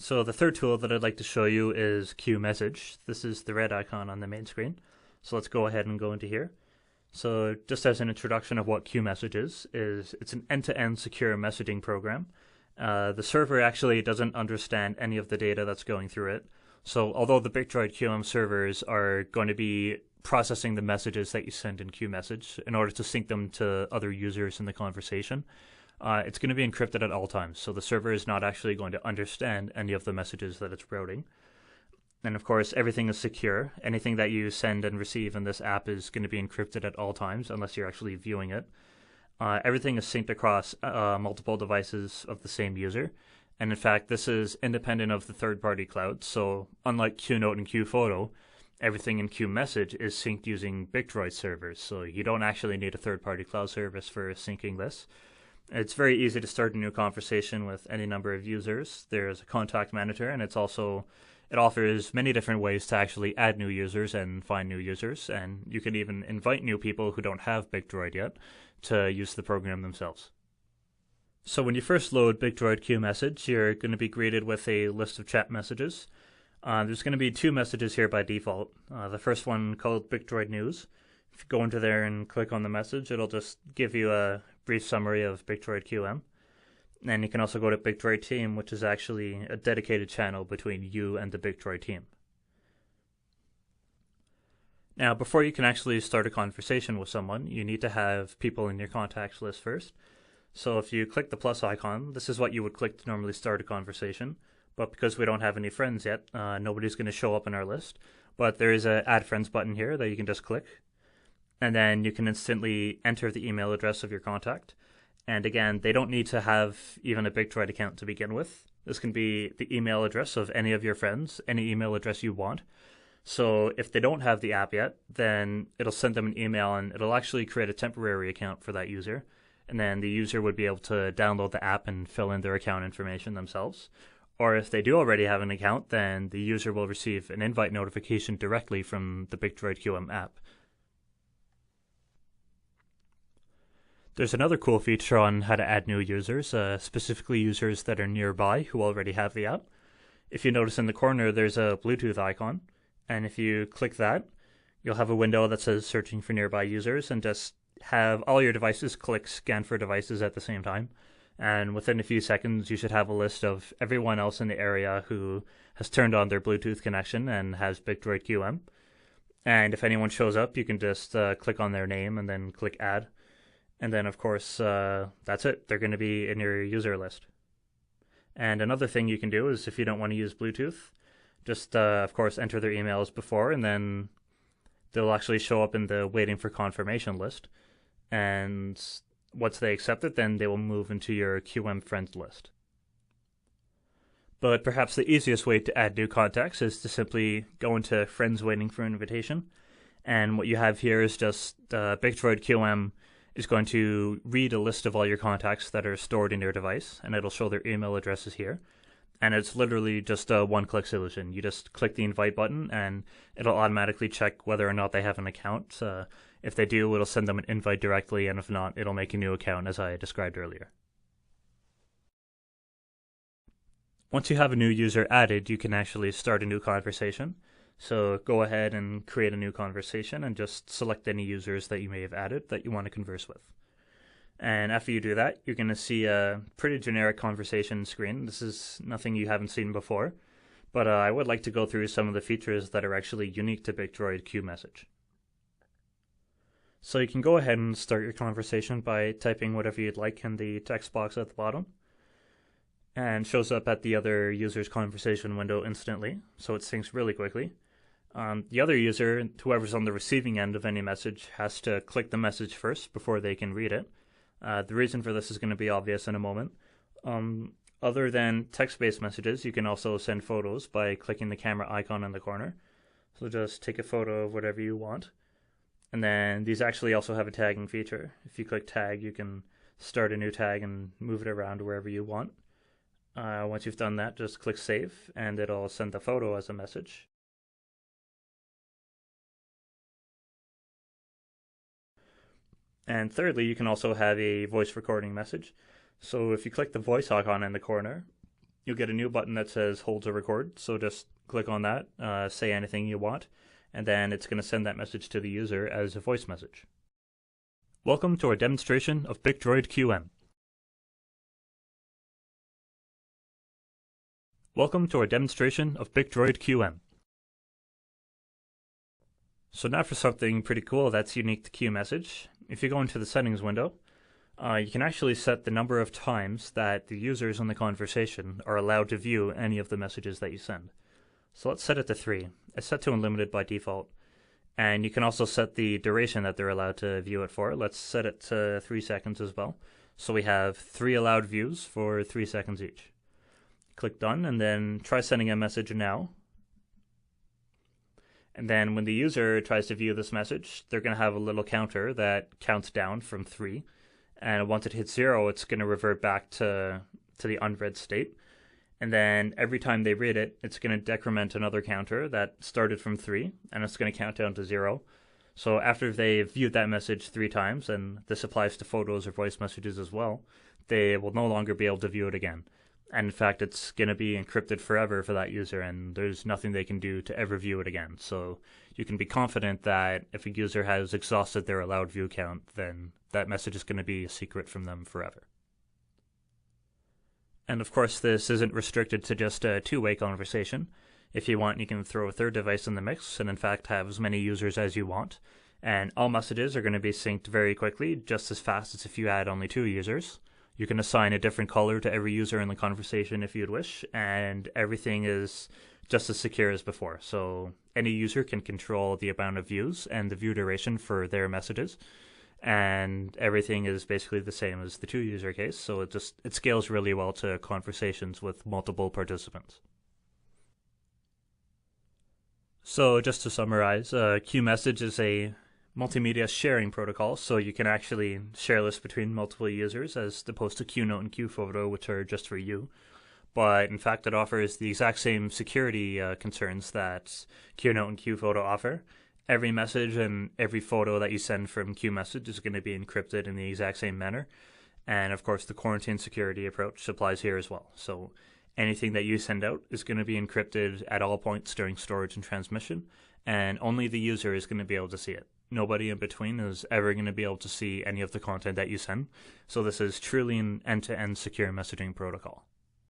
So the third tool that I'd like to show you is QMessage. This is the red icon on the main screen. So let's go ahead and go into here. So just as an introduction of what QMessage is it's an end-to-end secure messaging program. The server actually doesn't understand any of the data that's going through it. So although the BicDroid QM servers are going to be processing the messages that you send in QMessage in order to sync them to other users in the conversation, it's going to be encrypted at all times. So the server is not actually going to understand any of the messages that it's routing. And of course, everything is secure. Anything that you send and receive in this app is going to be encrypted at all times unless you're actually viewing it. Everything is synced across multiple devices of the same user. And in fact, this is independent of the third-party cloud. So unlike QNote and QPhoto, everything in QMessage is synced using BicDroid servers. So you don't actually need a third-party cloud service for syncing this. It's very easy to start a new conversation with any number of users. There's a contact manager, and it offers many different ways to actually add new users and find new users. And you can even invite new people who don't have BicDroid yet to use the program themselves. So when you first load BicDroid QMessage, you're going to be greeted with a list of chat messages. There's going to be two messages here by default. The first one called BicDroid News. If you go into there and click on the message, it'll just give you a brief summary of BicDroid QM. And you can also go to BicDroid Team, which is actually a dedicated channel between you and the BicDroid team. Now, before you can actually start a conversation with someone, you need to have people in your contacts list first. So if you click the plus icon, this is what you would click to normally start a conversation. But because we don't have any friends yet, nobody's going to show up in our list. But there is an Add Friends button here that you can just click. And then you can instantly enter the email address of your contact. And again, they don't need to have even a BicDroid account to begin with. This can be the email address of any of your friends, any email address you want. So if they don't have the app yet, then it'll send them an email and it'll actually create a temporary account for that user. And then the user would be able to download the app and fill in their account information themselves. Or if they do already have an account, then the user will receive an invite notification directly from the BicDroid QM app. There's another cool feature on how to add new users, specifically users that are nearby who already have the app. If you notice in the corner, there's a Bluetooth icon. And if you click that, you'll have a window that says searching for nearby users, and just have all your devices click scan for devices at the same time. And within a few seconds, you should have a list of everyone else in the area who has turned on their Bluetooth connection and has BicDroid QM. And if anyone shows up, you can just click on their name and then click add. And then, of course, that's it. They're going to be in your user list. And another thing you can do is if you don't want to use Bluetooth, just, of course, enter their emails before, and then they'll actually show up in the waiting for confirmation list. And once they accept it, then they will move into your QM friends list. But perhaps the easiest way to add new contacts is to simply go into friends waiting for invitation. And what you have here is just BicDroid QM is going to read a list of all your contacts that are stored in your device, and it'll show their email addresses here. And it's literally just a one-click solution. You just click the invite button, and it'll automatically check whether or not they have an account. If they do, it'll send them an invite directly, and if not, it'll make a new account, as I described earlier. Once you have a new user added, you can actually start a new conversation. So go ahead and create a new conversation and just select any users that you may have added that you want to converse with. And after you do that, you're going to see a pretty generic conversation screen. This is nothing you haven't seen before, but I would like to go through some of the features that are actually unique to BicDroid QMessage. So you can go ahead and start your conversation by typing whatever you'd like in the text box at the bottom, and shows up at the other user's conversation window instantly, so it syncs really quickly. The other user, whoever's on the receiving end of any message, has to click the message first before they can read it. The reason for this is going to be obvious in a moment. Other than text-based messages, you can also send photos by clicking the camera icon in the corner. So just take a photo of whatever you want. And then these actually also have a tagging feature. If you click tag, you can start a new tag and move it around wherever you want. Once you've done that, just click save, and it'll send the photo as a message. And thirdly, you can also have a voice recording message. So if you click the voice icon in the corner, you'll get a new button that says hold to record. So just click on that, say anything you want, and then it's going to send that message to the user as a voice message. Welcome to our demonstration of BicDroid QM. Welcome to our demonstration of BicDroid QM. So now for something pretty cool that's unique to QMessage. If you go into the settings window, you can actually set the number of times that the users in the conversation are allowed to view any of the messages that you send. So let's set it to 3. It's set to unlimited by default. And you can also set the duration that they're allowed to view it for. Let's set it to 3 seconds as well. So we have 3 allowed views for 3 seconds each. Click done and then try sending a message now. And then when the user tries to view this message, they're going to have a little counter that counts down from 3. And once it hits 0, it's going to revert back to the unread state. And then every time they read it, it's going to decrement another counter that started from 3, and it's going to count down to 0. So after they've viewed that message 3 times, and this applies to photos or voice messages as well, they will no longer be able to view it again. And in fact, it's going to be encrypted forever for that user, and there's nothing they can do to ever view it again. So you can be confident that if a user has exhausted their allowed view count, then that message is going to be a secret from them forever. And of course, this isn't restricted to just a two-way conversation. If you want, you can throw a third device in the mix and in fact have as many users as you want. And all messages are going to be synced very quickly, just as fast as if you had only 2 users. You can assign a different color to every user in the conversation if you'd wish, and everything is just as secure as before. So any user can control the amount of views and the view duration for their messages. And everything is basically the same as the 2-user case, so it scales really well to conversations with multiple participants. So just to summarize, QMessage is a multimedia sharing protocol, so you can actually share this between multiple users as opposed to QNote and QPhoto, which are just for you. But in fact, it offers the exact same security concerns that QNote and QPhoto offer. Every message and every photo that you send from QMessage is going to be encrypted in the exact same manner. And of course, the quarantine security approach applies here as well. So anything that you send out is going to be encrypted at all points during storage and transmission, and only the user is going to be able to see it. Nobody in between is ever going to be able to see any of the content that you send. So this is truly an end-to-end secure messaging protocol.